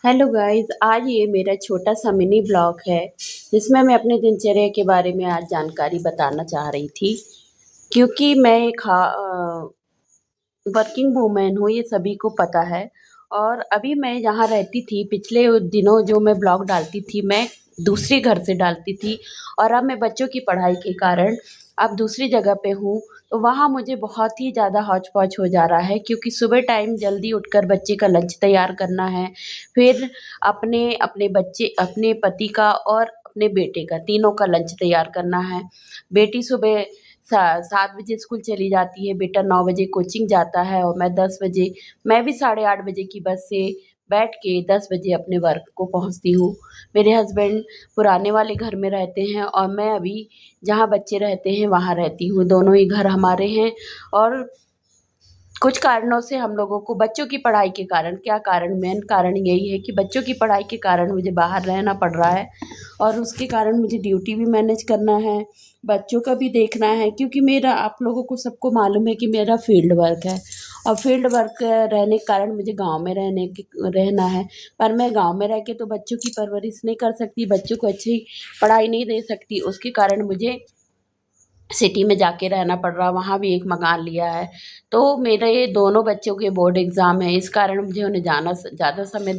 Hello guys, आज ये मेरा छोटा सा मिनी ब्लॉग है जिसमें मैं अपने दिनचर्या के बारे में आज जानकारी बताना चाह रही थी। क्योंकि मैं एक वर्किंग वूमेन हूँ, ये सभी को पता है। और अभी मैं जहाँ रहती थी, पिछले दिनों जो मैं ब्लॉग डालती थी, मैं दूसरे घर से डालती थी। और अब मैं बच्चों की पढ़ाई के कारण अब दूसरी जगह पे हूँ, तो वहाँ मुझे बहुत ही ज़्यादा हौच-पौच हो जा रहा है, क्योंकि सुबह टाइम जल्दी उठकर बच्चे का लंच तैयार करना है। फिर अपने अपने बच्चे अपने पति का और अपने बेटे का, तीनों का लंच तैयार करना है। बेटी सुबह 7 बजे स्कूल चली जाती है, बेटा 9 बजे कोचिंग जाता है और मैं भी 8:30 बजे की बस से बैठ के 10 बजे अपने वर्क को पहुँचती हूँ। मेरे हस्बैंड पुराने वाले घर में रहते हैं और मैं अभी जहाँ बच्चे रहते हैं वहाँ रहती हूँ। दोनों ही घर हमारे हैं। और कुछ कारणों से हम लोगों को बच्चों की पढ़ाई के कारण, क्या कारण, मेन कारण यही है कि बच्चों की पढ़ाई के कारण मुझे बाहर रहना पड़ रहा है। और उसके कारण मुझे ड्यूटी भी मैनेज करना है, बच्चों का भी देखना है, क्योंकि मेरा, आप लोगों को सबको मालूम है कि मेरा फील्ड वर्क है। और फील्ड वर्क रहने के कारण मुझे गांव में रहना है। पर मैं गांव में रह के तो बच्चों की परवरिश नहीं कर सकती, बच्चों को अच्छी पढ़ाई नहीं दे सकती। उसके कारण मुझे सिटी में जाके रहना पड़ रहा, वहाँ भी एक मकान लिया है। तो मेरे ये दोनों बच्चों के बोर्ड एग्ज़ाम है, इस कारण मुझे उन्हें ज़्यादा समय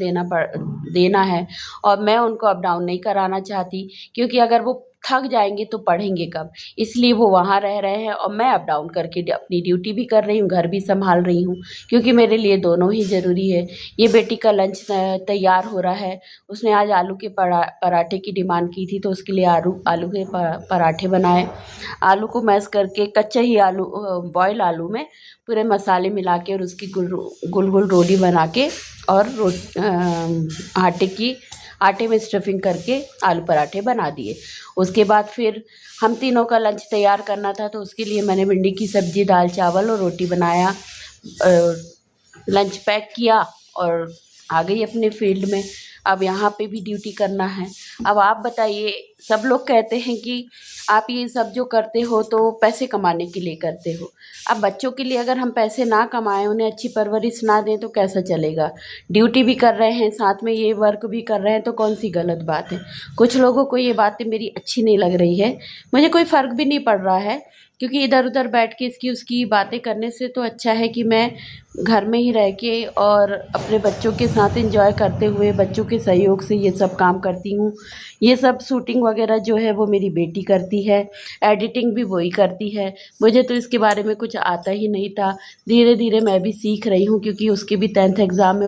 देना है। और मैं उनको अप डाउन नहीं कराना चाहती, क्योंकि अगर वो थक जाएंगे तो पढ़ेंगे कब। इसलिए वो वहाँ रह रहे हैं और मैं अप डाउन करके अपनी ड्यूटी भी कर रही हूँ, घर भी संभाल रही हूँ, क्योंकि मेरे लिए दोनों ही ज़रूरी है। ये बेटी का लंच तैयार हो रहा है। उसने आज आलू के पराठे की डिमांड की थी, तो उसके लिए आलू आलू के पराठे बनाए। आलू को मैश करके, कच्चा ही आलू, बॉयल आलू में पूरे मसाले मिला के और उसकी गुल गुल रोटी बना के और आटे में स्टफिंग करके आलू पराठे बना दिए। उसके बाद फिर हम तीनों का लंच तैयार करना था, तो उसके लिए मैंने भिंडी की सब्ज़ी, दाल चावल और रोटी बनाया। लंच पैक किया और आ गई अपने फील्ड में। अब यहाँ पे भी ड्यूटी करना है। अब आप बताइए, सब लोग कहते हैं कि आप ये सब जो करते हो तो पैसे कमाने के लिए करते हो। अब बच्चों के लिए अगर हम पैसे ना कमाएं, उन्हें अच्छी परवरिश ना दें, तो कैसा चलेगा। ड्यूटी भी कर रहे हैं, साथ में ये वर्क भी कर रहे हैं, तो कौन सी गलत बात है। कुछ लोगों को ये बातें मेरी अच्छी नहीं लग रही है। मुझे कोई फ़र्क भी नहीं पड़ रहा है, क्योंकि इधर उधर बैठ के इसकी उसकी बातें करने से तो अच्छा है कि मैं घर में ही रह के और अपने बच्चों के साथ एंजॉय करते हुए बच्चों के सहयोग से ये सब काम करती हूँ। ये सब शूटिंग वगैरह जो है वो मेरी बेटी करती है, एडिटिंग भी वही करती है। मुझे तो इसके बारे में कुछ आता ही नहीं था। धीरे धीरे मैं भी सीख रही हूँ, क्योंकि उसके भी 10th एग्ज़ाम में